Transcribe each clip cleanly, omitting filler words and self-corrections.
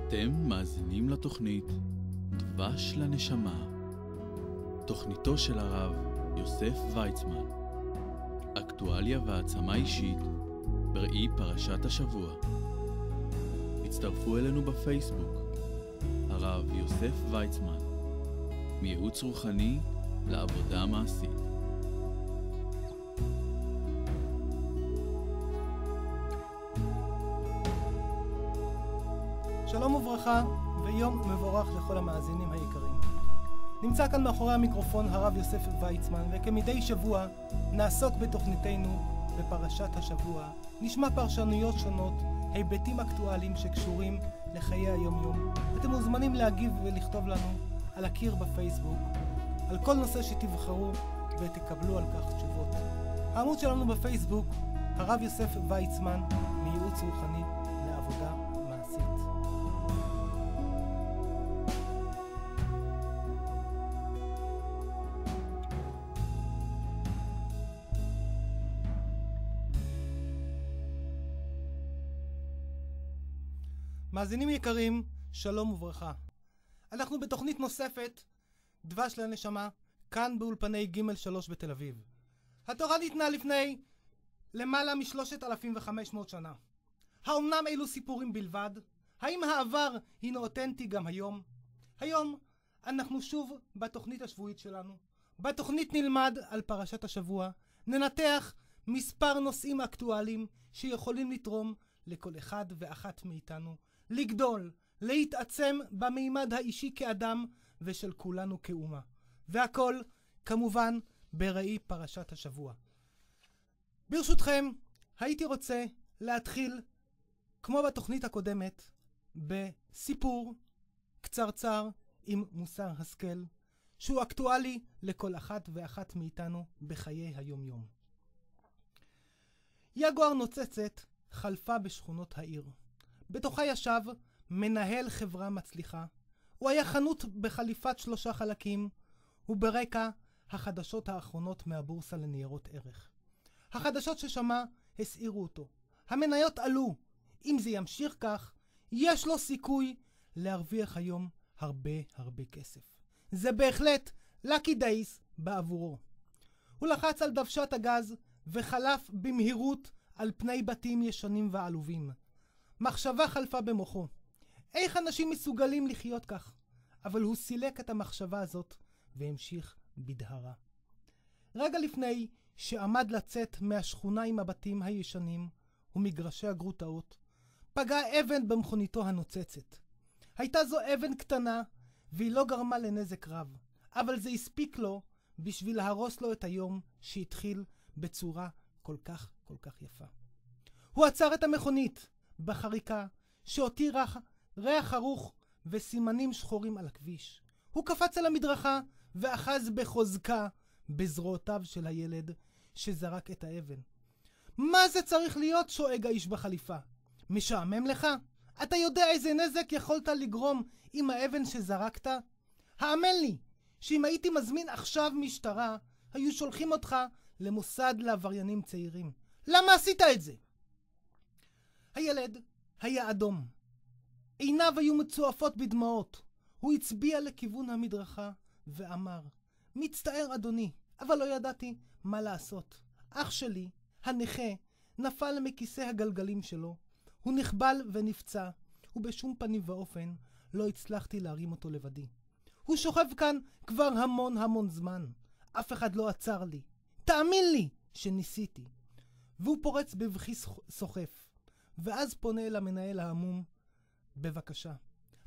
אתם מאזינים לתוכנית דבש לנשמה, תוכניתו של הרב יוסף ויצמן, אקטואליה והעצמה אישית בראי פרשת השבוע. הצטרפו אלינו בפייסבוק, הרב יוסף ויצמן, מייעוץ רוחני לעבודה מעשית. שלום וברכה ויום מבורך לכל המאזינים היקרים. נמצא כאן מאחורי המיקרופון הרב יוסף ויצמן, וכמדי שבוע נעסוק בתוכניתנו בפרשת השבוע. נשמע פרשנויות שונות, היבטים אקטואליים שקשורים לחיי היום-יום. אתם מוזמנים להגיב ולכתוב לנו על הקיר בפייסבוק על כל נושא שתבחרו ותקבלו על כך תשובות. העמוד שלנו בפייסבוק, הרב יוסף ויצמן, מייעוץ רוחני לעבודה מעשית. מאזינים יקרים, שלום וברכה. אנחנו בתוכנית נוספת, דבש לנשמה, כאן באולפני ג' 3 בתל אביב. התורה ניתנה לפני למעלה מ-3,500 שנה. האומנם אלו סיפורים בלבד? האם העבר הינו אותנטי גם היום? היום אנחנו שוב בתוכנית השבועית שלנו. בתוכנית נלמד על פרשת השבוע, ננתח מספר נושאים אקטואליים שיכולים לתרום לכל אחד ואחת מאיתנו, לגדול, להתעצם במימד האישי כאדם ושל כולנו כאומה. והכל כמובן בראי פרשת השבוע. ברשותכם, הייתי רוצה להתחיל, כמו בתוכנית הקודמת, בסיפור קצרצר עם מוסר השכל, שהוא אקטואלי לכל אחת ואחת מאיתנו בחיי היום-יום. יגואר נוצצת חלפה בשכונות העיר. בתוכה ישב מנהל חברה מצליחה. הוא היה חנות בחליפת 3 חלקים, וברקע החדשות האחרונות מהבורסה לניירות ערך. החדשות ששמע הסעירו אותו. המניות עלו. אם זה ימשיך כך, יש לו סיכוי להרוויח היום הרבה כסף. זה בהחלט lucky days בעבורו. הוא לחץ על דוושת הגז וחלף במהירות על פני בתים ישנים ועלובים. מחשבה חלפה במוחו. איך אנשים מסוגלים לחיות כך? אבל הוא סילק את המחשבה הזאת והמשיך בדהרה. רגע לפני שעמד לצאת מהשכונה עם הבתים הישנים ומגרשי הגרוטאות, פגע אבן במכוניתו הנוצצת. הייתה זו אבן קטנה והיא לא גרמה לנזק רב, אבל זה הספיק לו בשביל להרוס לו את היום שהתחיל בצורה כל כך יפה. הוא עצר את המכונית בחריקה שהותיר ריח חרוך וסימנים שחורים על הכביש. הוא קפץ על המדרכה ואחז בחוזקה בזרועותיו של הילד שזרק את האבן. מה זה צריך להיות? שואג האיש בחליפה. משעמם לך? אתה יודע איזה נזק יכולת לגרום עם האבן שזרקת? האמן לי שאם הייתי מזמין עכשיו משטרה, היו שולחים אותך למוסד לעבריינים צעירים. למה עשית את זה? הילד היה אדום. עיניו היו מצועפות בדמעות. הוא הצביע לכיוון המדרכה ואמר, מצטער אדוני, אבל לא ידעתי מה לעשות. אח שלי, הנכה, נפל מכיסא הגלגלים שלו. הוא נחבל ונפצע, ובשום פנים ואופן לא הצלחתי להרים אותו לבדי. הוא שוכב כאן כבר המון זמן. אף אחד לא עצר לי. תאמין לי שניסיתי. והוא פורץ בבכי סוחף. ואז פונה אל המנהל העמום, בבקשה,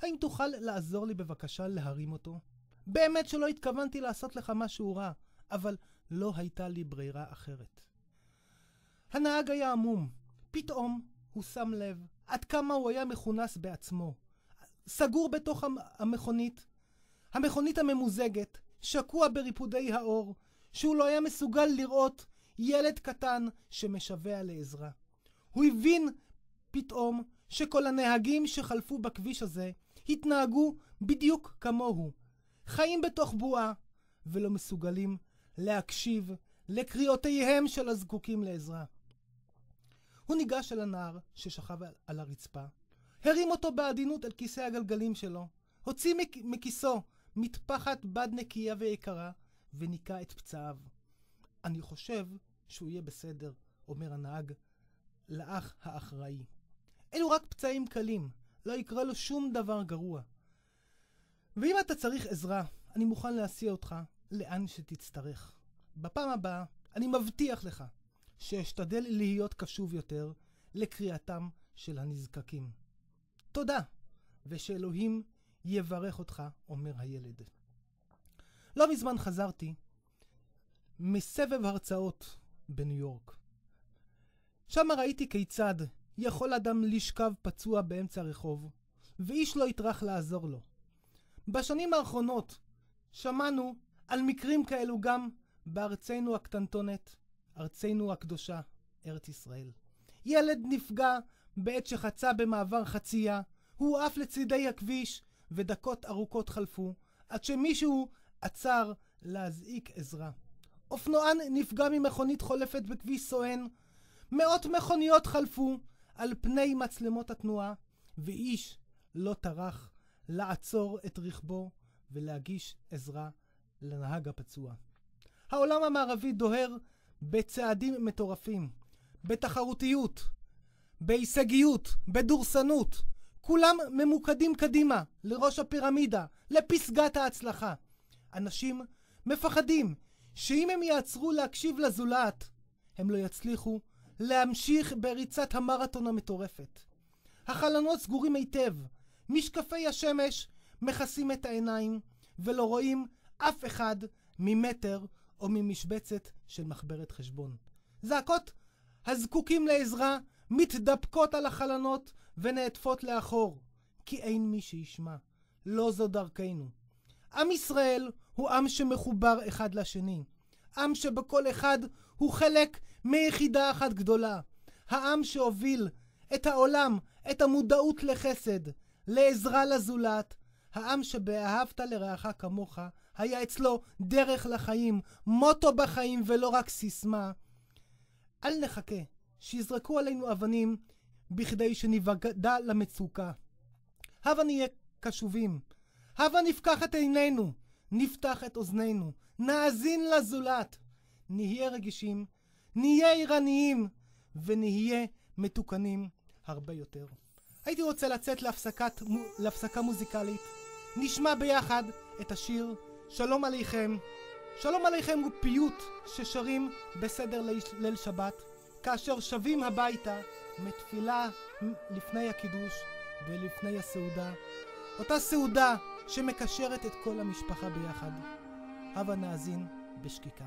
האם תוכל לעזור לי בבקשה להרים אותו? באמת שלא התכוונתי לעשות לך משהו רע, אבל לא הייתה לי ברירה אחרת. הנהג היה עמום. פתאום הוא שם לב עד כמה הוא היה מכונס בעצמו. סגור בתוך המכונית, המכונית הממוזגת, שקוע בריפודי האור, שהוא לא היה מסוגל לראות ילד קטן שמשווע לעזרה. הוא הבין פתאום שכל הנהגים שחלפו בכביש הזה התנהגו בדיוק כמוהו, חיים בתוך בועה ולא מסוגלים להקשיב לקריאותיהם של הזקוקים לעזרה. הוא ניגש אל הנער ששכב על הרצפה, הרים אותו בעדינות על כיסא הגלגלים שלו, הוציא מכיסו מטפחת בד נקייה ויקרה, וניקה את פצעיו. אני חושב שהוא יהיה בסדר, אומר הנהג לאח האחראי. אלו רק פצעים קלים, לא יקרה לו שום דבר גרוע. ואם אתה צריך עזרה, אני מוכן להסיע אותך לאן שתצטרך. בפעם הבאה אני מבטיח לך שאשתדל להיות קשוב יותר לקריאתם של הנזקקים. תודה, ושאלוהים יברך אותך, אומר הילד. לא מזמן חזרתי מסבב הרצאות בניו יורק. שם ראיתי כיצד יכול אדם לשכב פצוע באמצע הרחוב, ואיש לא יטרח לעזור לו. בשנים האחרונות שמענו על מקרים כאלו גם בארצנו הקטנטונת, ארצנו הקדושה, ארץ ישראל. ילד נפגע בעת שחצה במעבר חצייה, הוא עף לצידי הכביש, ודקות ארוכות חלפו, עד שמישהו עצר להזעיק עזרה. אופנוען נפגע ממכונית חולפת בכביש סואן, מאות מכוניות חלפו על פני מצלמות התנועה, ואיש לא טרח לעצור את רכבו ולהגיש עזרה לנהג הפצוע. העולם המערבי דוהר בצעדים מטורפים, בתחרותיות, בהישגיות, בדורסנות. כולם ממוקדים קדימה, לראש הפירמידה, לפסגת ההצלחה. אנשים מפחדים שאם הם יעצרו להקשיב לזולת, הם לא יצליחו להמשיך בריצת המרתון המטורפת. החלונות סגורים היטב, משקפי השמש מכסים את העיניים, ולא רואים אף אחד ממטר או ממשבצת של מחברת חשבון. זעקות הזקוקים לעזרה מתדפקות על החלונות ונעטפות לאחור, כי אין מי שישמע. לא זו דרכנו. עם ישראל הוא עם שמחובר אחד לשני. עם שבכל אחד הוא חלק מיחידה אחת גדולה. העם שהוביל את העולם, את המודעות לחסד, לעזרה לזולת. העם שבאהבת לרעך כמוך היה אצלו דרך לחיים, מוטו בחיים ולא רק סיסמה. אל נחכה שיזרקו עלינו אבנים בכדי שנבגדה למצוקה. הבה נהיה קשובים, הבה נפקח את עינינו, נפתח את אוזנינו, נאזין לזולת, נהיה רגישים, נהיה עירניים ונהיה מתוקנים הרבה יותר. הייתי רוצה לצאת להפסקה מוזיקלית. נשמע ביחד את השיר שלום עליכם. שלום עליכם הוא פיוט ששרים בסדר ליל שבת, כאשר שבים הביתה מתפילה לפני הקידוש ולפני הסעודה. אותה סעודה שמקשרת את כל המשפחה ביחד. הבה נאזין בשקיקה.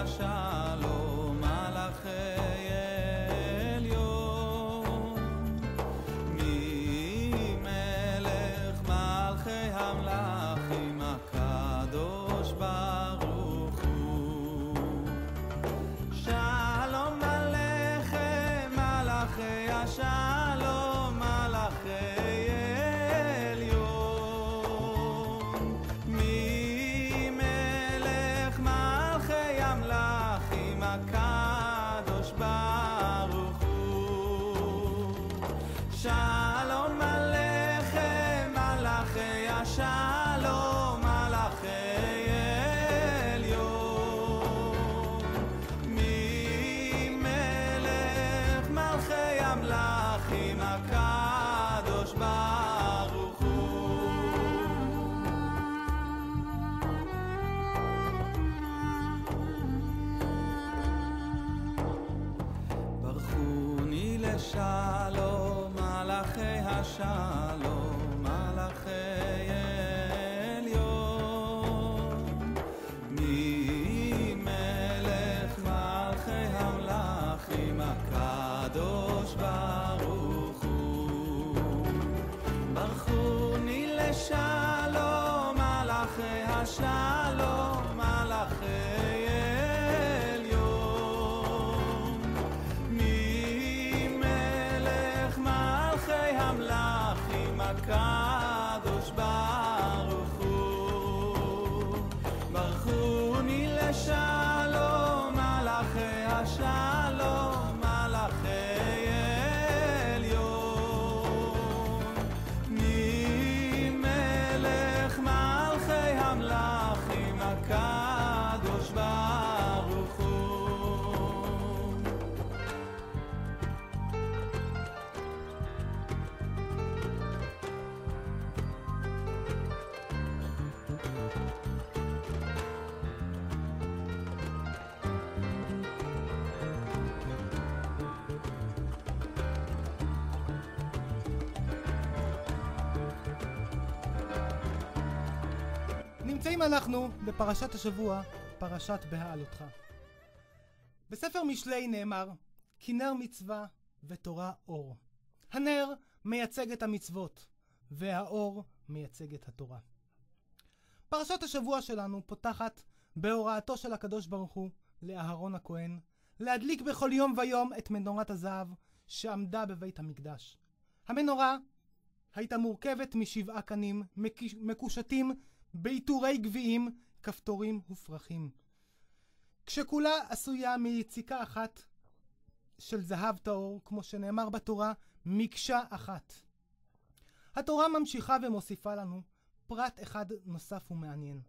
שלום מלאכי עליון, ממלך מלכי המלכים הקדוש ברוך הוא. שלום עליכם מלאכי השלום מלאכי הקדוש ברוך הוא. שלום עליכם מלאכי השלום מלאכי עליון, ממלך המלאכים הקדוש ברוך הוא. ברכוני לשלום מלאכי השלום מלאכי עליון ממלך מלכי המלאכים הקדוש ברוך הוא. ברכוני לשלום מלאכי השלום מלאכי עליון ממלך מלכי המלאכים הקדוש ברוך הוא. ברכוני לשלום מלאכי השלום מלאכי עליון ממלך מלכי המלאכים הקדוש ברוך הוא. נמצאים אנחנו בפרשת השבוע, פרשת בהעלותך. בספר משלי נאמר, כי נר מצווה ותורה אור. הנר מייצג את המצוות, והאור מייצג את התורה. פרשת השבוע שלנו פותחת בהוראתו של הקדוש ברוך הוא לאהרון הכהן, להדליק בכל יום ויום את מנורת הזהב שעמדה בבית המקדש. המנורה הייתה מורכבת מ7 קנים מקושטים בעיטורי גביעים, כפתורים ופרחים. כשכולה עשויה מיציקה אחת של זהב טהור, כמו שנאמר בתורה, מקשה אחת. התורה ממשיכה ומוסיפה לנו פרט אחד נוסף ומעניין.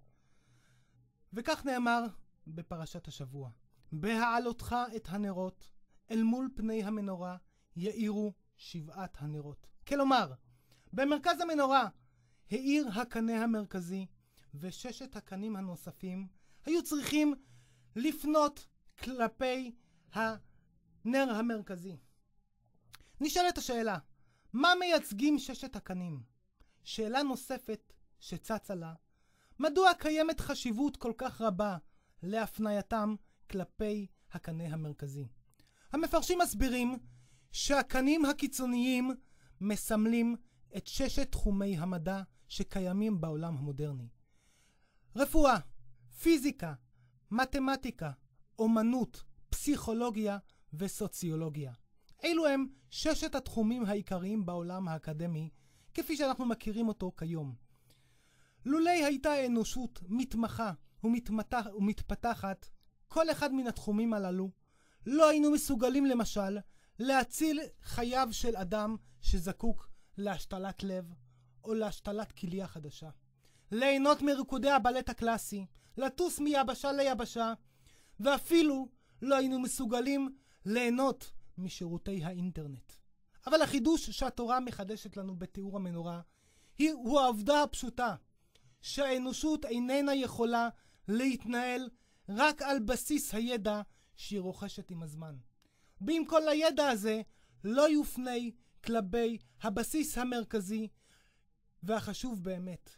וכך נאמר בפרשת השבוע, בהעלותך את הנרות, אל מול פני המנורה יאירו 7 הנרות. כלומר, במרכז המנורה העיר הקנה המרכזי, ו6 הקנים הנוספים היו צריכים לפנות כלפי הנר המרכזי. נשאלת השאלה, מה מייצגים 6 הקנים? שאלה נוספת שצצה לה, מדוע קיימת חשיבות כל כך רבה להפנייתם כלפי הקנה המרכזי? המפרשים מסבירים שהקנים הקיצוניים מסמלים את 6 תחומי המדע שקיימים בעולם המודרני. רפואה, פיזיקה, מתמטיקה, אומנות, פסיכולוגיה וסוציולוגיה. אלו הם 6 התחומים העיקריים בעולם האקדמי, כפי שאנחנו מכירים אותו כיום. לולי הייתה האנושות מתמחה ומתפתחת כל אחד מן התחומים הללו, לא היינו מסוגלים למשל להציל חייו של אדם שזקוק להשתלת לב או להשתלת כליה חדשה, ליהנות מריקודי הבלט הקלאסי, לטוס מיבשה ליבשה, ואפילו לא היינו מסוגלים ליהנות משירותי האינטרנט. אבל החידוש שהתורה מחדשת לנו בתיאור המנורה הוא העובדה הפשוטה שהאנושות איננה יכולה להתנהל רק על בסיס הידע שהיא רוכשת עם הזמן. ואם כל הידע הזה לא יופנה כלפי הבסיס המרכזי והחשוב באמת,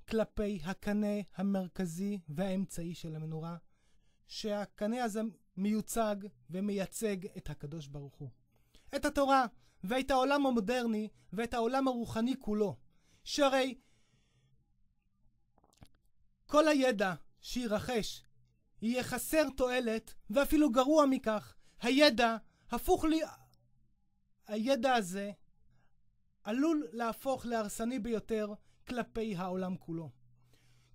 כלפי הקנה המרכזי והאמצעי של המנורה, שהקנה הזה מיוצג ומייצג את הקדוש ברוך הוא. את התורה ואת העולם המודרני ואת העולם הרוחני כולו. שהרי כל הידע שירחש יהיה חסר תועלת, ואפילו גרוע מכך, הידע הזה עלול להפוך להרסני ביותר כלפי העולם כולו.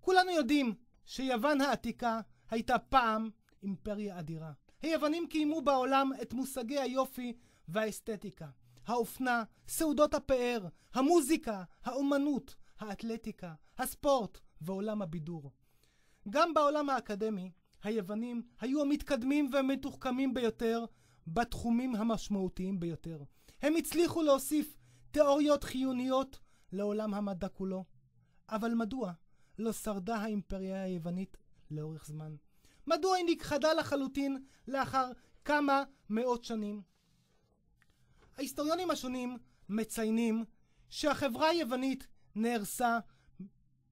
כולנו יודעים שיוון העתיקה הייתה פעם אימפריה אדירה. היוונים קיימו בעולם את מושגי היופי והאסתטיקה, האופנה, סעודות הפאר, המוזיקה, האומנות, האתלטיקה, הספורט ועולם הבידור. גם בעולם האקדמי, היוונים היו המתקדמים והמתוחכמים ביותר בתחומים המשמעותיים ביותר. הם הצליחו להוסיף תיאוריות חיוניות לעולם המדע כולו. אבל מדוע לא שרדה האימפריה היוונית לאורך זמן? מדוע היא נכחדה לחלוטין לאחר כמה מאות שנים? ההיסטוריונים השונים מציינים שהחברה היוונית נהרסה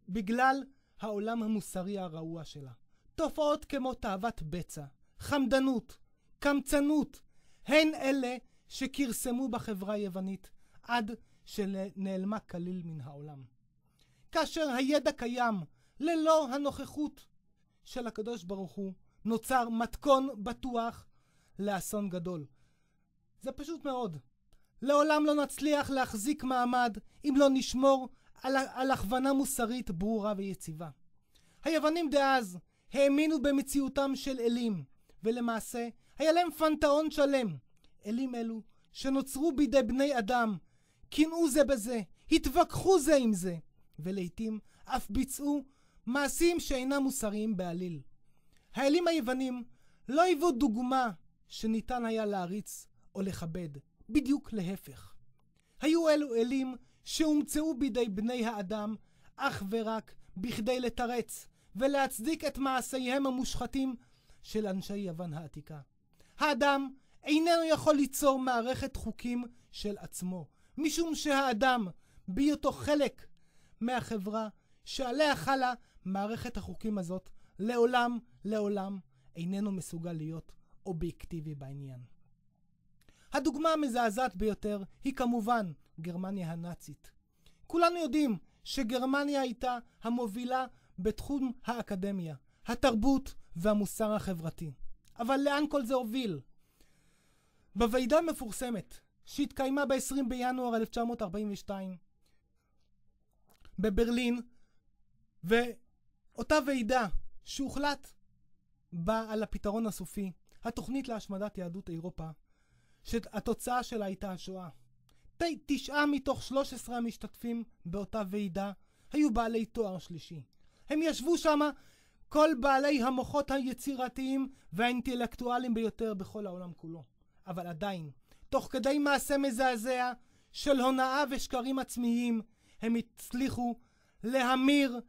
בגלל העולם המוסרי הרעוע שלה. תופעות כמו תאוות בצע, חמדנות, קמצנות, הן אלה שכרסמו בחברה היוונית עד שנעלמה כליל מן העולם. כאשר הידע קיים ללא הנוכחות של הקדוש ברוך הוא, נוצר מתכון בטוח לאסון גדול. זה פשוט מאוד. לעולם לא נצליח להחזיק מעמד אם לא נשמור על הכוונה מוסרית ברורה ויציבה. היוונים דאז האמינו במציאותם של אלים, ולמעשה היה להם פנתאון שלם. אלים אלו שנוצרו בידי בני אדם, קינאו זה בזה, התווכחו זה עם זה, ולעיתים אף ביצעו מעשים שאינם מוסריים בעליל. האלים היוונים לא היוו דוגמה שניתן היה להריץ או לכבד, בדיוק להפך. היו אלו אלים שהומצאו בידי בני האדם אך ורק בכדי לתרץ ולהצדיק את מעשיהם המושחתים של אנשי יוון העתיקה. האדם איננו יכול ליצור מערכת חוקים של עצמו, משום שהאדם, בהיותו חלק מהחברה שעליה חלה מערכת החוקים הזאת, לעולם איננו מסוגל להיות אובייקטיבי בעניין. הדוגמה המזעזעת ביותר היא כמובן גרמניה הנאצית. כולנו יודעים שגרמניה הייתה המובילה בתחום האקדמיה, התרבות והמוסר החברתי. אבל לאן כל זה הוביל? בוועידה מפורסמת שהתקיימה ב-20 בינואר 1942 בברלין, ואותה ועידה שהוחלט בה על הפתרון הסופי, התוכנית להשמדת יהדות אירופה, שהתוצאה שלה הייתה השואה. 9 מתוך 13 המשתתפים באותה ועידה היו בעלי תואר שלישי. הם ישבו שם כל בעלי המוחות היצירתיים והאינטלקטואליים ביותר בכל העולם כולו. אבל עדיין, תוך כדי מעשה מזעזע של הונאה ושקרים עצמיים, הם הצליחו להמיר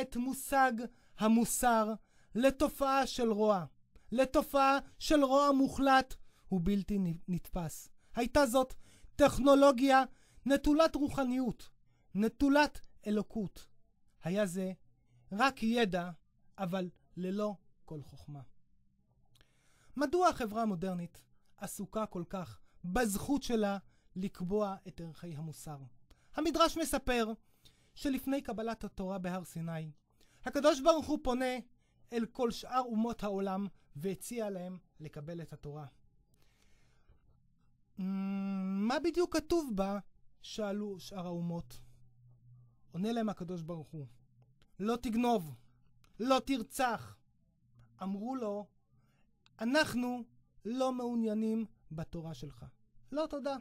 את מושג המוסר לתופעה של רוע. לתופעה של רוע מוחלט ובלתי נתפס. הייתה זאת טכנולוגיה נטולת רוחניות, נטולת אלוקות. היה זה רק ידע, אבל ללא כל חוכמה. מדוע החברה המודרנית עסוקה כל כך בזכות שלה לקבוע את ערכי המוסר? המדרש מספר שלפני קבלת התורה בהר סיני, הקדוש ברוך הוא פונה אל כל שאר אומות העולם והציע להם לקבל את התורה. מה בדיוק כתוב בה? שאלו שאר האומות. עונה להם הקדוש ברוך הוא, לא תגנוב, לא תרצח. אמרו לו, אנחנו לא מעוניינים בתורה שלך. לא תודה.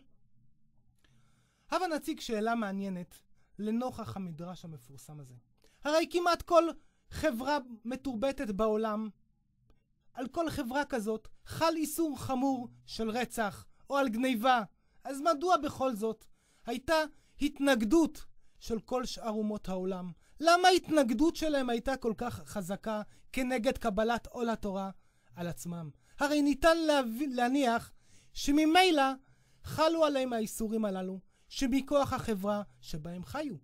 הבה נציג שאלה מעניינת לנוכח המדרש המפורסם הזה. הרי כמעט כל חברה מתורבתת בעולם, על כל חברה כזאת חל איסור חמור של רצח או על גניבה. אז מדוע בכל זאת הייתה התנגדות של כל שאר אומות העולם? למה ההתנגדות שלהם הייתה כל כך חזקה כנגד קבלת עול התורה על עצמם? הרי ניתן להניח שממילא חלו עליהם האיסורים הללו שמכוח החברה שבהם חיו.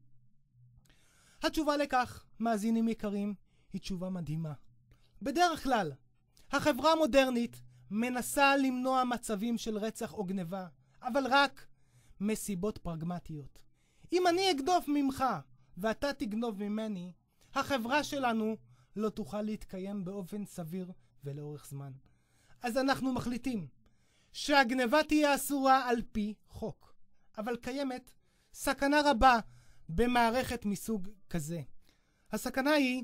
התשובה לכך, מאזינים יקרים, היא תשובה מדהימה. בדרך כלל, החברה המודרנית מנסה למנוע מצבים של רצח או גניבה, אבל רק מסיבות פרגמטיות. אם אני אגדוף ממך ואתה תגנוב ממני, החברה שלנו לא תוכל להתקיים באופן סביר ולאורך זמן. אז אנחנו מחליטים שהגניבה תהיה אסורה על פי חוק. אבל קיימת סכנה רבה במערכת מסוג כזה. הסכנה היא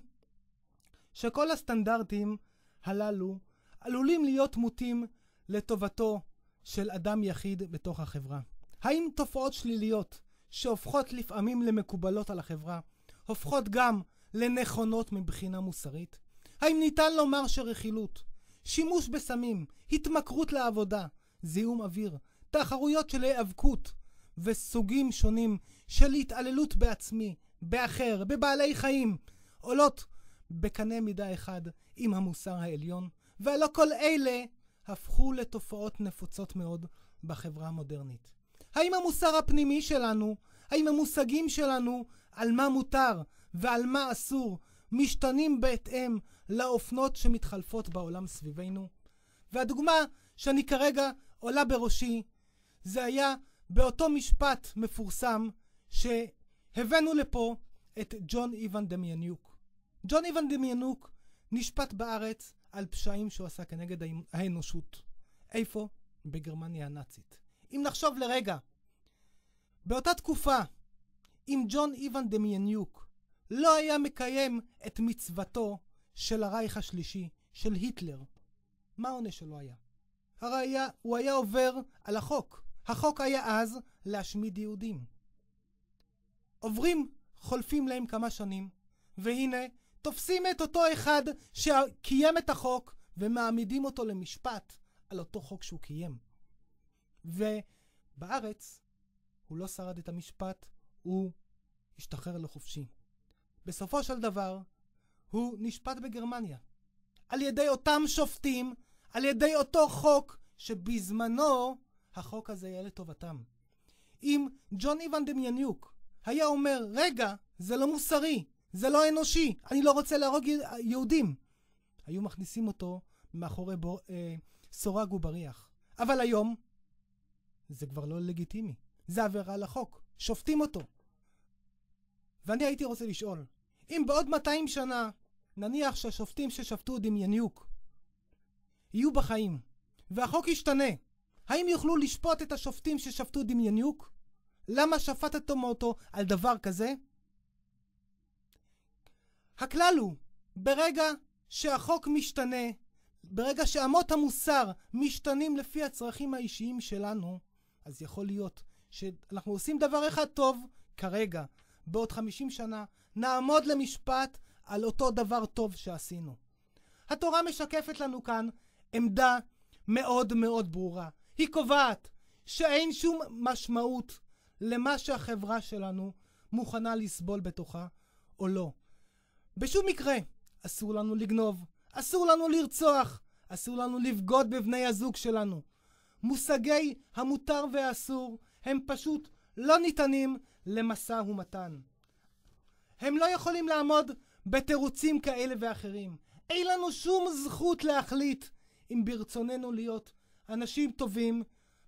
שכל הסטנדרטים הללו עלולים להיות מוטים לטובתו של אדם יחיד בתוך החברה. האם תופעות שליליות שהופכות לפעמים למקובלות על החברה, הופכות גם לנכונות מבחינה מוסרית? האם ניתן לומר שרכילות, שימוש בסמים, התמכרות לעבודה, זיהום אוויר, תחרויות של היאבקות וסוגים שונים של התעללות בעצמי, באחר, בבעלי חיים, עולות בקנה מידה אחד עם המוסר העליון, ולא כל אלה הפכו לתופעות נפוצות מאוד בחברה המודרנית. האם המוסר הפנימי שלנו, האם המושגים שלנו על מה מותר ועל מה אסור, משתנים בהתאם לאופנות שמתחלפות בעולם סביבנו? והדוגמה שאני כרגע עולה בראשי, זה היה באותו משפט מפורסם שהבאנו לפה את ג'ון איוון דמיאניוק. ג'ון איוון דמיאניוק נשפט בארץ על פשעים שהוא עשה כנגד האנושות. איפה? בגרמניה הנאצית. אם נחשוב לרגע, באותה תקופה, אם ג'ון איוון דמיאניוק לא היה מקיים את מצוותו של הרייך השלישי, של היטלר, מה העונש שלו היה? הרי הוא היה עובר על החוק. החוק היה אז להשמיד יהודים. חולפים להם כמה שנים, והנה תופסים את אותו אחד שקיים את החוק ומעמידים אותו למשפט על אותו חוק שהוא קיים. ובארץ הוא לא שרד את המשפט, הוא השתחרר לחופשי. בסופו של דבר הוא נשפט בגרמניה על ידי אותם שופטים, על ידי אותו חוק שבזמנו החוק הזה היה לטובתם. אם ג'ון איוון דמיאניוק היה אומר, רגע, זה לא מוסרי, זה לא אנושי, אני לא רוצה להרוג יהודים, היו מכניסים אותו מאחורי סורג ובריח. אבל היום זה כבר לא לגיטימי, זה עבירה על החוק, שופטים אותו. ואני הייתי רוצה לשאול, אם בעוד 200 שנה נניח שהשופטים ששפטו דמיאניוק יהיו בחיים והחוק ישתנה, האם יוכלו לשפוט את השופטים ששפטו דמיאניוק? למה שפטתם אותו על דבר כזה? הכלל הוא, ברגע שהחוק משתנה, ברגע שאמות המוסר משתנים לפי הצרכים האישיים שלנו, אז יכול להיות שאנחנו עושים דבר אחד טוב כרגע, בעוד 50 שנה נעמוד למשפט על אותו דבר טוב שעשינו. התורה משקפת לנו כאן עמדה מאוד מאוד ברורה. היא קובעת שאין שום משמעות למה שהחברה שלנו מוכנה לסבול בתוכה או לא. בשום מקרה אסור לנו לגנוב, אסור לנו לרצוח, אסור לנו לבגוד בבני הזוג שלנו. מושגי המותר והאסור הם פשוט לא ניתנים למשא ומתן. הם לא יכולים לעמוד בתירוצים כאלה ואחרים. אין לנו שום זכות להחליט אם ברצוננו להיות אנשים טובים,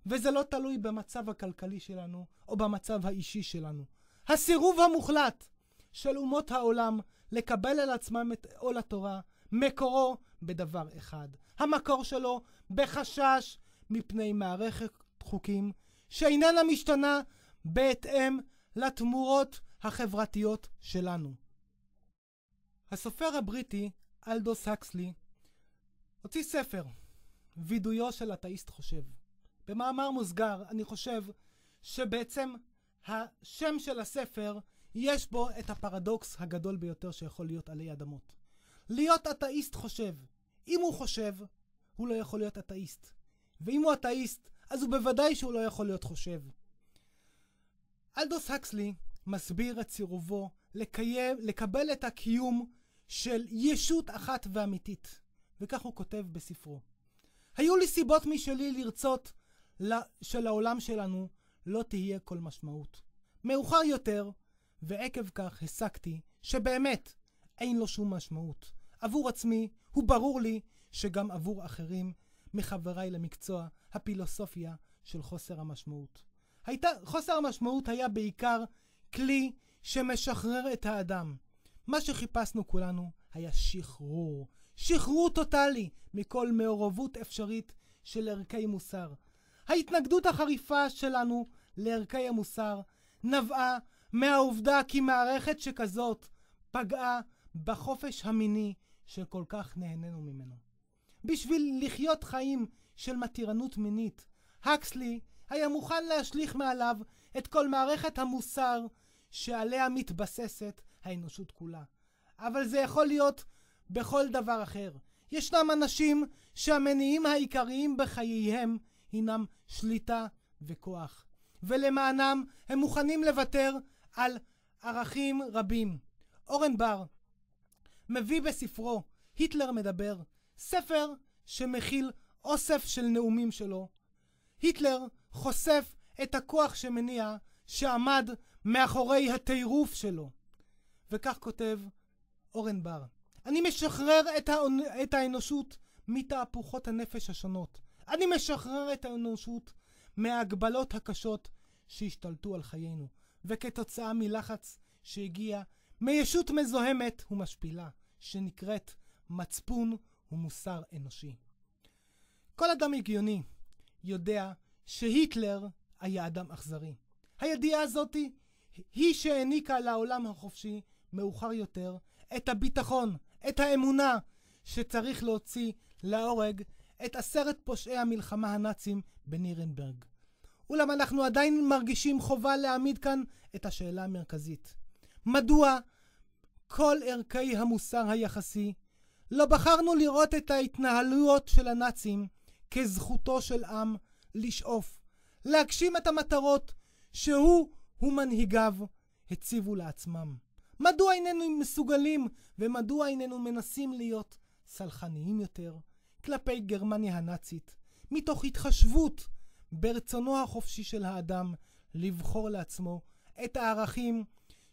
וזה לא תלוי במצב הכלכלי שלנו או במצב האישי שלנו. הסירוב המוחלט של אומות העולם לקבל על עצמם את עול התורה מקורו בדבר אחד. המקור שלו בחשש מפני מערכת חוקים שאיננה משתנה בהתאם לתמורות החברתיות שלנו. הסופר הבריטי אלדוס הקסלי הוציא ספר, וידויו של אתאיסט חושב. במאמר מוסגר אני חושב שבעצם השם של הספר יש בו את הפרדוקס הגדול ביותר שיכול להיות עלי אדמות. להיות אתאיסט חושב. אם הוא חושב, הוא לא יכול להיות אתאיסט. ואם הוא אתאיסט, אז הוא בוודאי שהוא לא יכול להיות חושב. אלדוס הקסלי מסביר את סירובו לקבל את הקיום של ישות אחת ואמיתית. וכך הוא כותב בספרו. היו לי סיבות משלי לרצות שלעולם שלנו לא תהיה כל משמעות. מאוחר יותר, ועקב כך הסקתי שבאמת אין לו שום משמעות. עבור עצמי, הוא ברור לי שגם עבור אחרים מחבריי למקצוע הפילוסופיה של חוסר המשמעות. חוסר המשמעות היה בעיקר כלי שמשחרר את האדם. מה שחיפשנו כולנו היה שחרור. שחרור טוטלי מכל מעורבות אפשרית של ערכי מוסר. ההתנגדות החריפה שלנו לערכי המוסר נבעה מהעובדה כי מערכת שכזאת פגעה בחופש המיני שכל כך נהנינו ממנו. בשביל לחיות חיים של מתירנות מינית, הקסלי היה מוכן להשליך מעליו את כל מערכת המוסר שעליה מתבססת האנושות כולה. אבל זה יכול להיות בכל דבר אחר. ישנם אנשים שהמניעים העיקריים בחייהם הינם שליטה וכוח, ולמענם הם מוכנים לוותר על ערכים רבים. אורן בר מביא בספרו היטלר מדבר, ספר שמכיל אוסף של נאומים שלו. היטלר חושף את הכוח שמניע שעמד מאחורי הטירוף שלו. וכך כותב אורן בר: אני משחרר את האנושות מתהפוכות הנפש השונות. אני משחרר את האנושות מההגבלות הקשות שהשתלטו על חיינו, וכתוצאה מלחץ שהגיע מישות מזוהמת ומשפילה, שנקראת מצפון ומוסר אנושי. כל אדם הגיוני יודע שהיטלר היה אדם אכזרי. הידיעה הזאת היא שהעניקה לעולם החופשי מאוחר יותר את הביטחון, את האמונה שצריך להוציא להורג את 10 פושעי המלחמה הנאצים בנירנברג. אולם אנחנו עדיין מרגישים חובה להעמיד כאן את השאלה המרכזית: מדוע כל ערכי המוסר היחסי לא בחרנו לראות את ההתנהלויות של הנאצים כזכותו של עם לשאוף, להגשים את המטרות שהוא ומנהיגיו הציבו לעצמם? מדוע איננו מסוגלים ומדוע איננו מנסים להיות סלחניים יותר כלפי גרמניה הנאצית, מתוך התחשבות ברצונו החופשי של האדם לבחור לעצמו את הערכים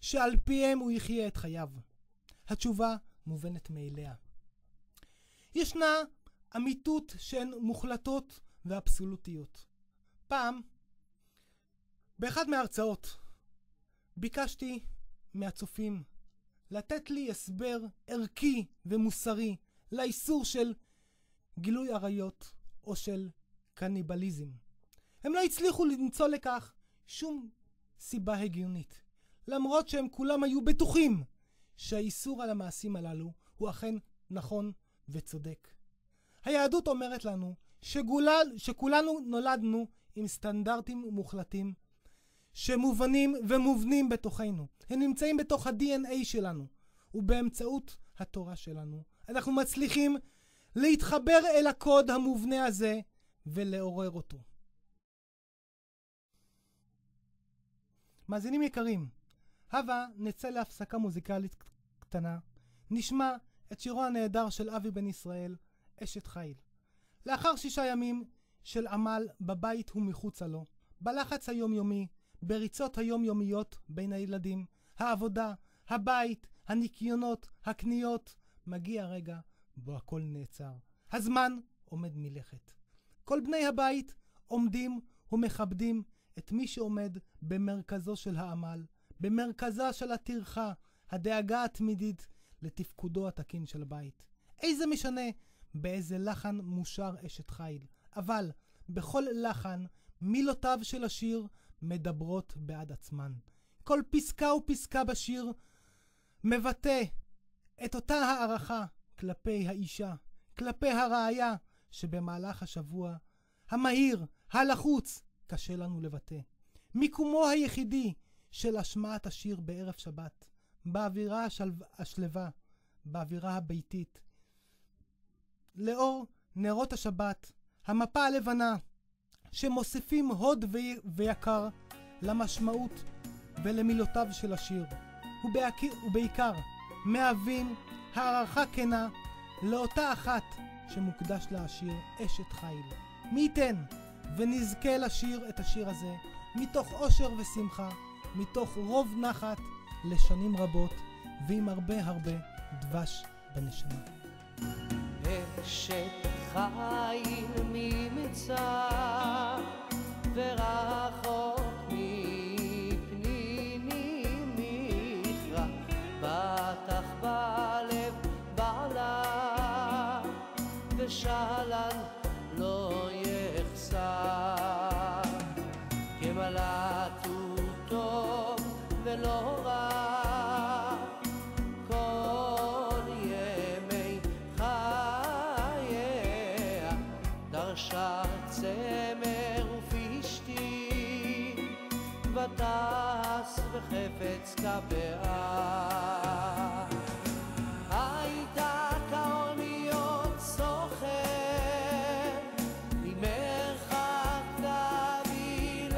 שעל פיהם הוא יחיה את חייו? התשובה מובנת מאליה. ישנה אמיתות שהן מוחלטות ואבסולוטיות. פעם, באחד מההרצאות, ביקשתי מהצופים לתת לי הסבר ערכי ומוסרי לאיסור של גילוי עריות או של קניבליזם. הם לא הצליחו למצוא לכך שום סיבה הגיונית, למרות שהם כולם היו בטוחים שהאיסור על המעשים הללו הוא אכן נכון וצודק. היהדות אומרת לנו שכולנו נולדנו עם סטנדרטים מוחלטים שמובנים ומובנים בתוכנו. הם נמצאים בתוך ה-DNA שלנו, ובאמצעות התורה שלנו אנחנו מצליחים להתחבר אל הקוד המובנה הזה ולעורר אותו. מאזינים יקרים, הבה נצא להפסקה מוזיקלית קטנה, נשמע את שירו הנהדר של אבי בן ישראל, אשת חיל. לאחר 6 ימים של עמל בבית ומחוצה לו, בלחץ היומיומי, בריצות היומיומיות בין הילדים, העבודה, הבית, הניקיונות, הקניות, מגיע רגע בו הכל נעצר. הזמן עומד מלכת. כל בני הבית עומדים ומכבדים את מי שעומד במרכזו של העמל, במרכזה של הטרחה, הדאגה התמידית לתפקודו התקין של הבית. איזה משנה באיזה לחן מושר אשת חיל, אבל בכל לחן מילותיו של השיר מדברות בעד עצמן. כל פסקה ופסקה בשיר מבטא את אותה הערכה כלפי האישה, כלפי הרעיה שבמהלך השבוע המהיר, הלחוץ, קשה לנו לבטא. מיקומו היחידי של השמעת השיר בערב שבת, באווירה השלווה, באווירה הביתית. לאור נרות השבת, המפה הלבנה, שמוסיפים הוד ויקר למשמעות ולמילותיו של השיר, ובעיקר מהווים הערכה כנה לאותה אחת שמוקדש לה השיר אשת חיל. מי ייתן ונזכה לשיר את השיר הזה מתוך אושר ושמחה, מתוך רוב נחת לשנים רבות, ועם הרבה הרבה דבש בנשמה. אשת חיל ממצא ורחוק מפניני מכרע, בטח בלב בעלה ושלן לא יחסר, כמלאת הוא טוב ולא רע, כל ימי חייה דרשה צמר ופשתי וטס וחפץ כפאה, הייתה כאוניות סוחר ממרחק תביא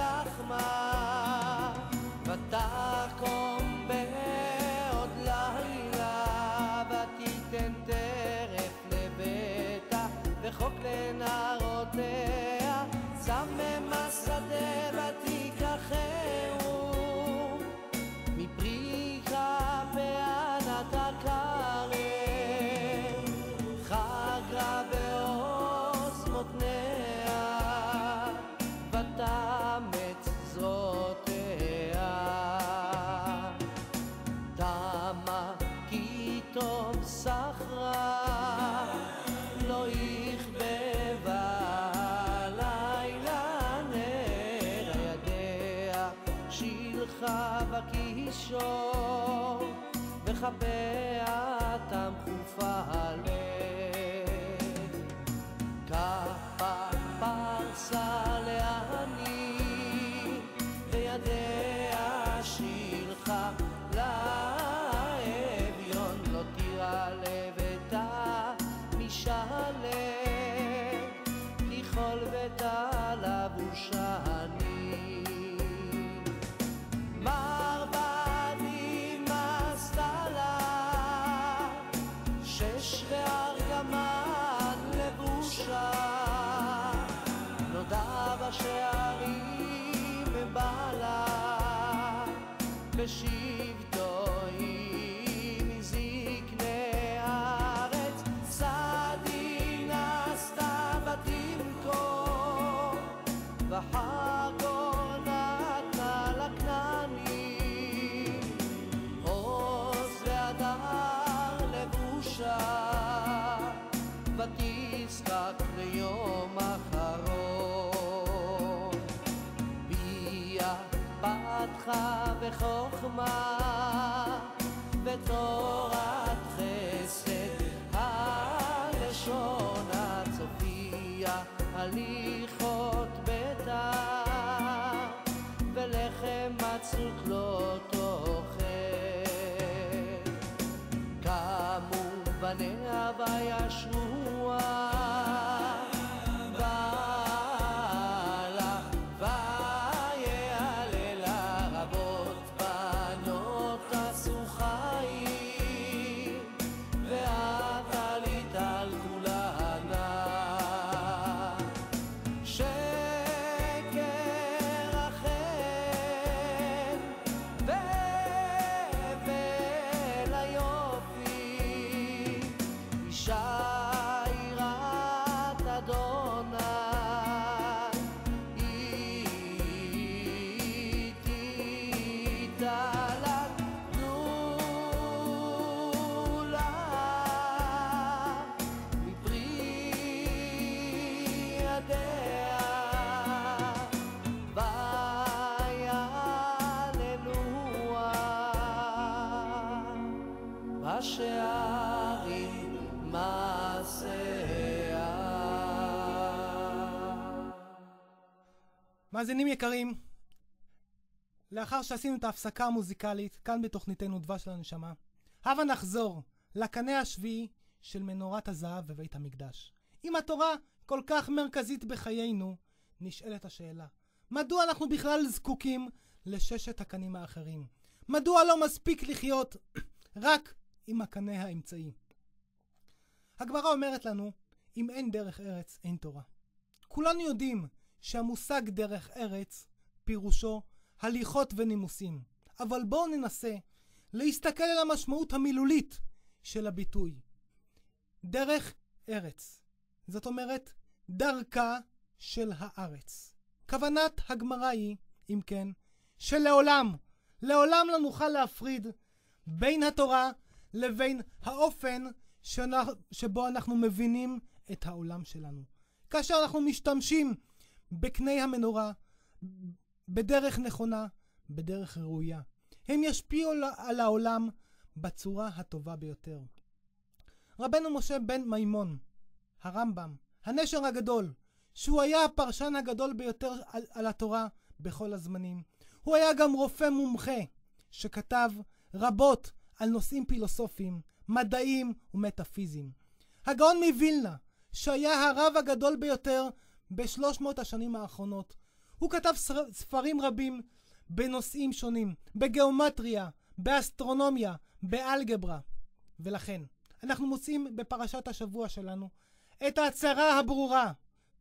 מישור וחפאתם חופה הלב כפה פרסה לעני וידיה שילך לאביון לא תירא לביתה משלם לכל ביתה לבושני מרבדים עשתה לה שש וארגמן לבושה נודע בשערים בעלה בשבטו היא מזקני הארץ צדין עשתה ותמכור וחגור נתנה לכנענים עוז והדר לבושה ותזקק ליום אחרון ביה פתחה בחוכמה ותורת חסד הלשון הצופיה הליכות ביתה ולחם מצוק לא תאכל קמו בניה וישרוה בעלה ויעללה רבות בנות עשו חיים ואת עלית על כולנה שקר אחר והבל היופי אישה יראת אדוני איתי תלת גדולה מפרי ידיה ויעללוה בשערים מעשיה. מאזינים יקרים, לאחר שעשינו את ההפסקה המוזיקלית כאן בתוכניתנו דבש לנשמה, הבה נחזור לקנה השביעי של מנורת הזהב בבית המקדש. אם התורה כל כך מרכזית בחיינו, נשאלת השאלה, מדוע אנחנו בכלל זקוקים לששת הקנים האחרים? מדוע לא מספיק לחיות רק עם הקנה האמצעי? הגמרא אומרת לנו, אם אין דרך ארץ, אין תורה. כולנו יודעים שהמושג דרך ארץ פירושו הליכות ונימוסים. אבל בואו ננסה להסתכל על המשמעות המילולית של הביטוי. דרך ארץ. זאת אומרת, דרכה של הארץ. כוונת הגמרא היא, אם כן, שלעולם, לעולם לא נוכל להפריד בין התורה לבין האופן שבו אנחנו מבינים את העולם שלנו. כאשר אנחנו משתמשים בקני המנורה, בדרך נכונה, בדרך ראויה, הם ישפיעו על העולם בצורה הטובה ביותר. רבנו משה בן מימון, הרמב"ם, הנשר הגדול, שהוא היה הפרשן הגדול ביותר על התורה בכל הזמנים. הוא היה גם רופא מומחה שכתב רבות על נושאים פילוסופיים, מדעיים ומטאפיזיים. הגאון מווילנה, שהיה הרב הגדול ביותר ב300 השנים האחרונות, הוא כתב ספרים רבים בנושאים שונים, בגיאומטריה, באסטרונומיה, באלגברה. ולכן, אנחנו מוצאים בפרשת השבוע שלנו את ההצהרה הברורה,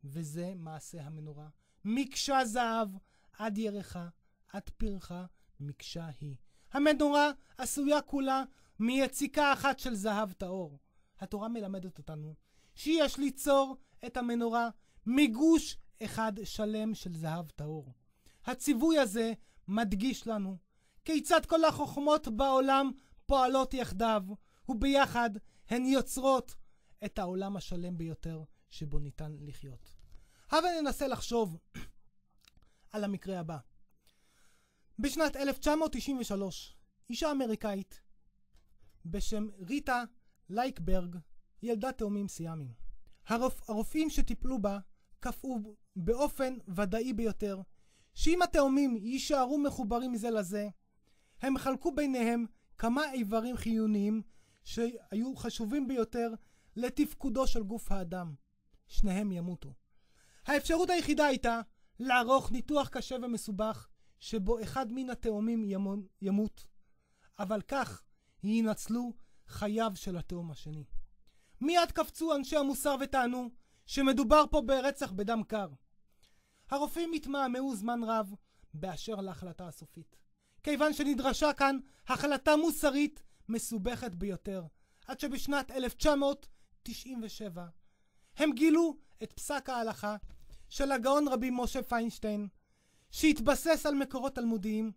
וזה מעשה המנורה. מקשה זהב עד ירחה, עד פרחה, מקשה היא. המנורה עשויה כולה מיציקה אחת של זהב טהור. התורה מלמדת אותנו שיש ליצור את המנורה מגוש אחד שלם של זהב טהור. הציווי הזה מדגיש לנו כיצד כל החוכמות בעולם פועלות יחדיו, וביחד הן יוצרות את העולם השלם ביותר שבו ניתן לחיות. הבה ננסה לחשוב על המקרה הבא. בשנת 1993 אישה אמריקאית בשם ריטה לייקברג, ילדה תאומים סיאמים. הרופאים שטיפלו בה קבעו באופן ודאי ביותר שאם התאומים יישארו מחוברים זה לזה, הם חלקו ביניהם כמה איברים חיוניים שהיו חשובים ביותר לתפקודו של גוף האדם. שניהם ימותו. האפשרות היחידה הייתה לערוך ניתוח קשה ומסובך שבו אחד מן התאומים ימות, אבל כך ינצלו חייו של התאום השני. מיד קפצו אנשי המוסר וטענו שמדובר פה ברצח בדם קר. הרופאים התמהמהו זמן רב באשר להחלטה הסופית, כיוון שנדרשה כאן החלטה מוסרית מסובכת ביותר, עד שבשנת 1997 הם גילו את פסק ההלכה של הגאון רבי משה פיינשטיין, שהתבסס על מקורות תלמודיים,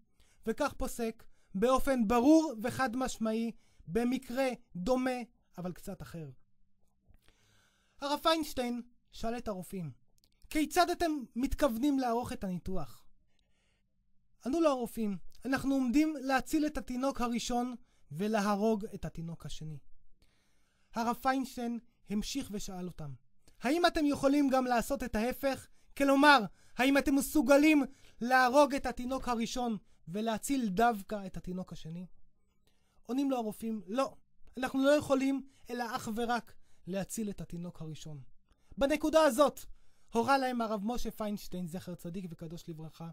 וכך פוסק באופן ברור וחד משמעי במקרה דומה אבל קצת אחר. הרב פיינשטיין שאל את הרופאים, כיצד אתם מתכוונים לערוך את הניתוח? ענו לו הרופאים, אנחנו עומדים להציל את התינוק הראשון ולהרוג את התינוק השני. הרב פיינשטיין המשיך ושאל אותם, האם אתם יכולים גם לעשות את ההפך? כלומר, האם אתם מסוגלים להרוג את התינוק הראשון ולהציל דווקא את התינוק השני? עונים לו הרופאים, לא, אנחנו לא יכולים אלא אך ורק להציל את התינוק הראשון. בנקודה הזאת הורה להם הרב משה פיינשטיין, זכר צדיק וקדוש לברכה,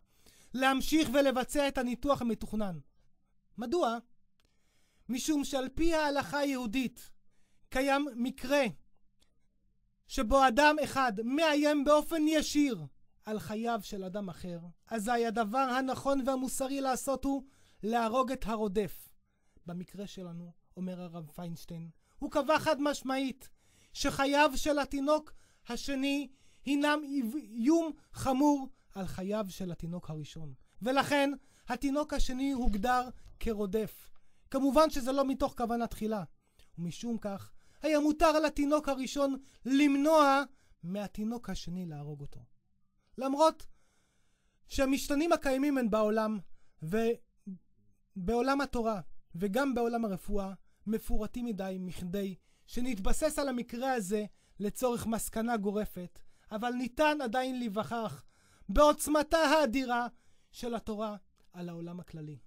להמשיך ולבצע את הניתוח המתוכנן. מדוע? משום שעל פי ההלכה היהודית קיים מקרה שבו אדם אחד מאיים באופן ישיר על חייו של אדם אחר, אזי הדבר הנכון והמוסרי לעשות הוא להרוג את הרודף. במקרה שלנו, אומר הרב פיינשטיין, הוא קבע חד משמעית שחייו של התינוק השני הינם איום חמור על חייו של התינוק הראשון, ולכן התינוק השני הוגדר כרודף. כמובן שזה לא מתוך כוונה תחילה, ומשום כך היה מותר לתינוק הראשון למנוע מהתינוק השני להרוג אותו. למרות שהמשתנים הקיימים הם בעולם ובעולם התורה וגם בעולם הרפואה מפורטים מדי מכדי שנתבסס על המקרה הזה לצורך מסקנה גורפת, אבל ניתן עדיין להיווכח בעוצמתה האדירה של התורה על העולם הכללי.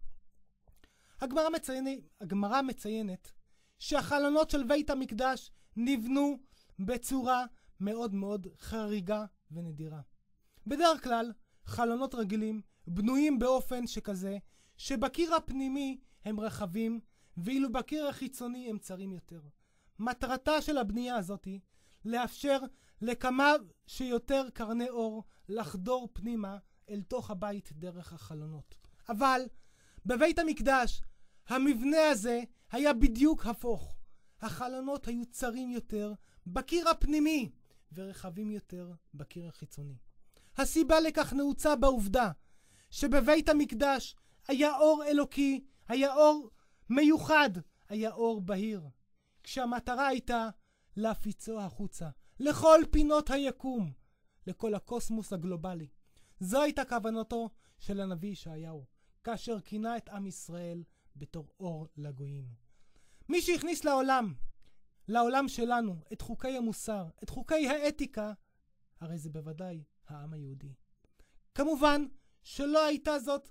הגמרא מציינת שהחלונות של בית המקדש נבנו בצורה מאוד מאוד חריגה ונדירה. בדרך כלל חלונות רגילים בנויים באופן שכזה שבקיר הפנימי הם רחבים ואילו בקיר החיצוני הם צרים יותר. מטרתה של הבנייה הזאת היא לאפשר לכמה שיותר קרני אור לחדור פנימה אל תוך הבית דרך החלונות. אבל בבית המקדש המבנה הזה היה בדיוק הפוך. החלונות היו צרים יותר בקיר הפנימי ורחבים יותר בקיר החיצוני. הסיבה לכך נעוצה בעובדה שבבית המקדש היה אור אלוקי, היה אור מיוחד, היה אור בהיר, כשהמטרה הייתה להפיצו החוצה לכל פינות היקום, לכל הקוסמוס הגלובלי. זו הייתה כוונתו של הנביא ישעיהו, כאשר כינה את עם ישראל בתור אור לגויים. מי שהכניס לעולם שלנו, את חוקי המוסר, את חוקי האתיקה, הרי זה בוודאי העם היהודי. כמובן שלא הייתה זאת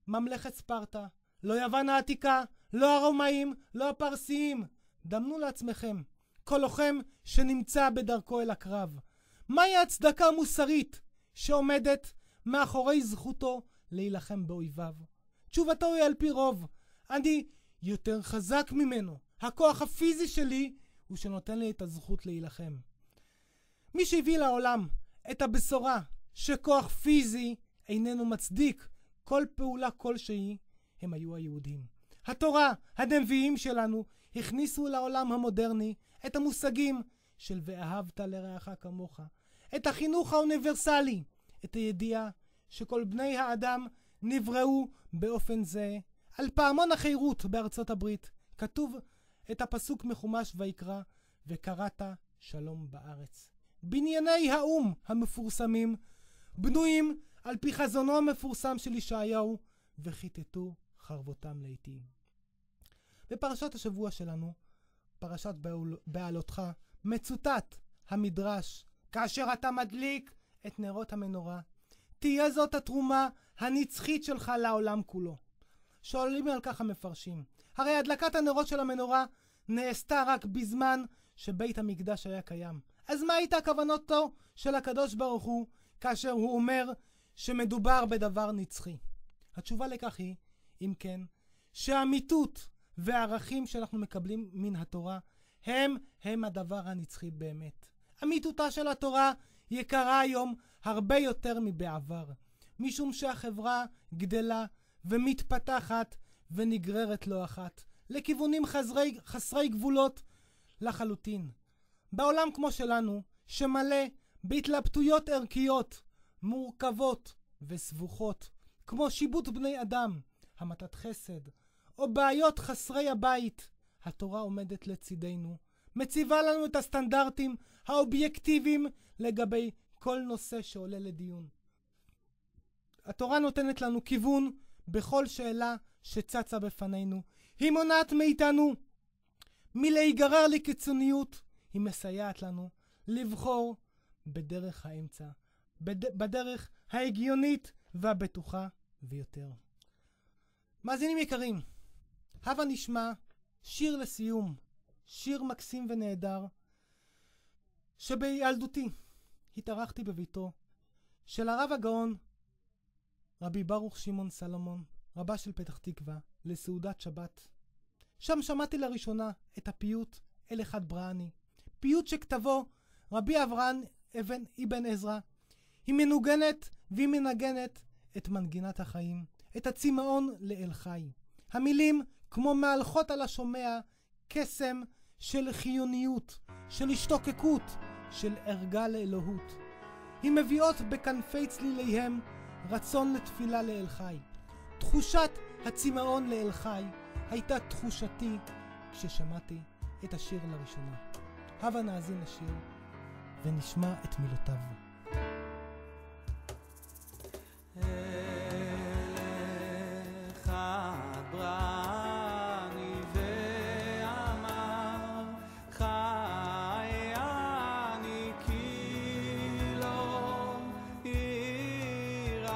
ממלכת ספרטה, לא יוון העתיקה, לא הרומאים, לא הפרסיים. דמנו לעצמכם, כל לוחם שנמצא בדרכו אל הקרב, מהי ההצדקה המוסרית שעומדת מאחורי זכותו להילחם באויביו? תשובתו היא על פי רוב, אני יותר חזק ממנו. הכוח הפיזי שלי הוא שנותן לי את הזכות להילחם. מי שהביא לעולם את הבשורה שכוח פיזי איננו מצדיק כל פעולה כלשהי, הם היו היהודים. התורה, הנביאים שלנו, הכניסו לעולם המודרני את המושגים של ואהבת לרעך כמוך, את החינוך האוניברסלי, את הידיעה שכל בני האדם נבראו באופן זה. על פעמון החירות בארצות הברית כתוב את הפסוק מחומש ויקרא, וקראת שלום בארץ. בנייני האום המפורסמים בנויים על פי חזונו המפורסם של ישעיהו, וכיתתו חרבותם לעתים. בפרשת השבוע שלנו, פרשת בעלותך, מצוטט המדרש, כאשר אתה מדליק את נרות המנורה, תהיה זאת התרומה הנצחית שלך לעולם כולו. שואלים על כך המפרשים, הרי הדלקת הנרות של המנורה נעשתה רק בזמן שבית המקדש היה קיים. אז מה הייתה כוונתו של הקדוש ברוך הוא כאשר הוא אומר שמדובר בדבר נצחי? התשובה לכך היא, אם כן, שהאמיתות והערכים שאנחנו מקבלים מן התורה הם הדבר הנצחי באמת. אמיתותה של התורה יקרה היום הרבה יותר מבעבר, משום שהחברה גדלה ומתפתחת ונגררת לא אחת לכיוונים חסרי גבולות לחלוטין. בעולם כמו שלנו, שמלא בהתלבטויות ערכיות מורכבות וסבוכות, כמו שיבוט בני אדם, המתת חסד, או בעיות חסרי הבית, התורה עומדת לצידנו, מציבה לנו את הסטנדרטים האובייקטיביים לגבי כל נושא שעולה לדיון. התורה נותנת לנו כיוון בכל שאלה שצצה בפנינו. היא מונעת מאיתנו מלהיגרר לקיצוניות. היא מסייעת לנו לבחור בדרך האמצע, בדרך ההגיונית והבטוחה ביותר. מאזינים יקרים, הבה נשמע שיר לסיום, שיר מקסים ונהדר, שבילדותי התארחתי בביתו של הרב הגאון רבי ברוך שמעון סלומון, רבה של פתח תקווה, לסעודת שבת. שם שמעתי לראשונה את הפיוט אל אחד בראני, פיוט שכתבו רבי אברהם אבן עזרא. היא מנוגנת והיא מנגנת את מנגינת החיים, את הצמאון לאל חי. המילים כמו מהלכות על השומע, קסם של חיוניות, של השתוקקות, של ערגה לאלוהות. היא מביאות בכנפי צליליהם רצון לתפילה לאל חי. תחושת הצמאון לאל חי הייתה תחושתי כששמעתי את השיר לראשונה. הבה נאזין לשיר ונשמע את מילותיו. אחד ברני ואמר חי אני כי לא יראני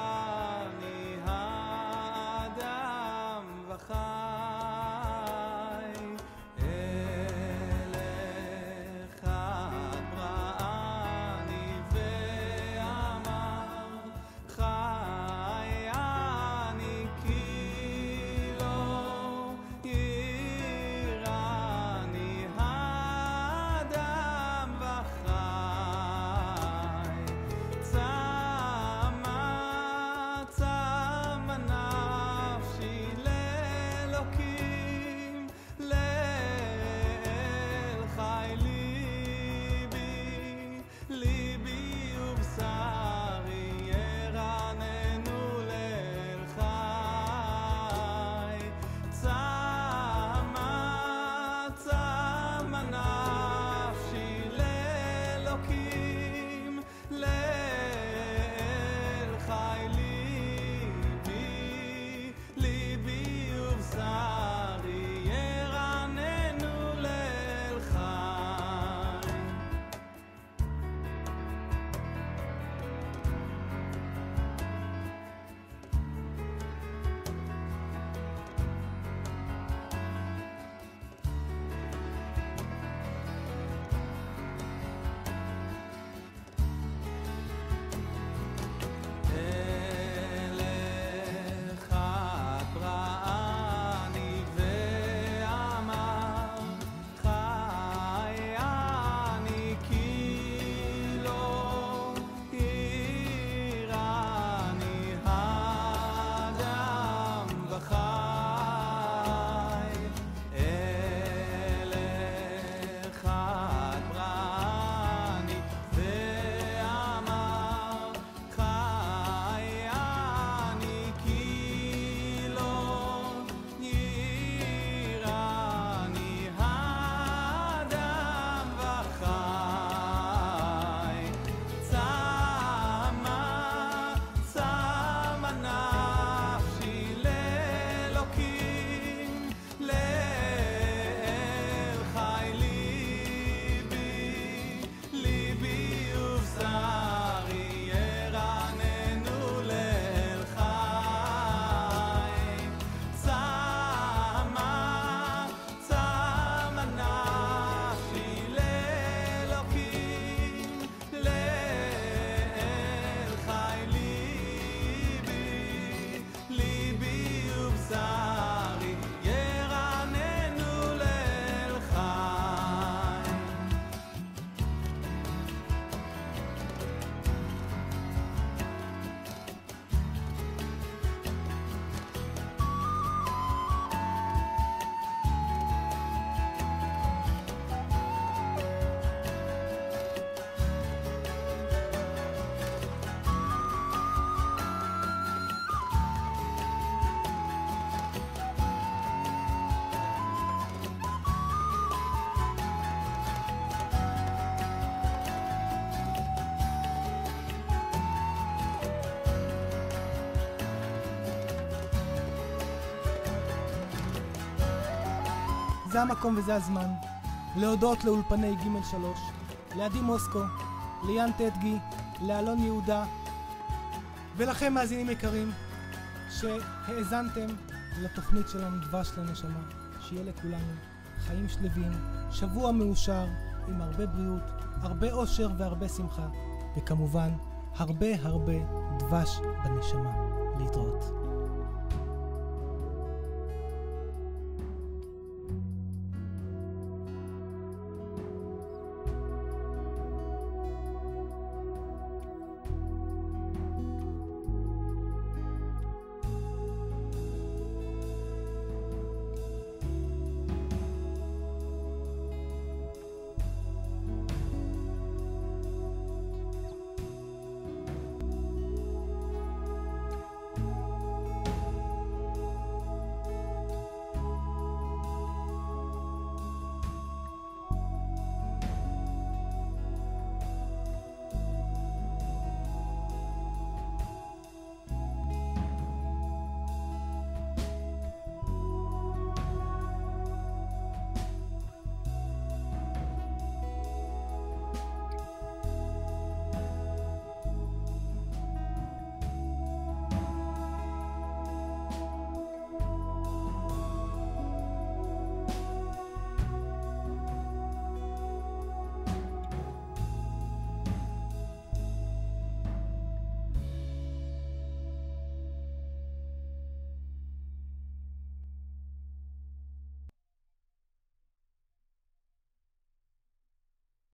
האדם וחי אחד ברני ואמר זה המקום וזה הזמן להודות לאולפני ג' 3, לעדי מוסקו, ליאן טטגי, לאלון יהודה, ולכם מאזינים יקרים שהאזנתם לתוכנית שלנו דבש לנשמה. שיהיה לכולנו חיים שלווים, שבוע מאושר עם הרבה בריאות, הרבה אושר והרבה שמחה, וכמובן הרבה דבש בנשמה. להתראות.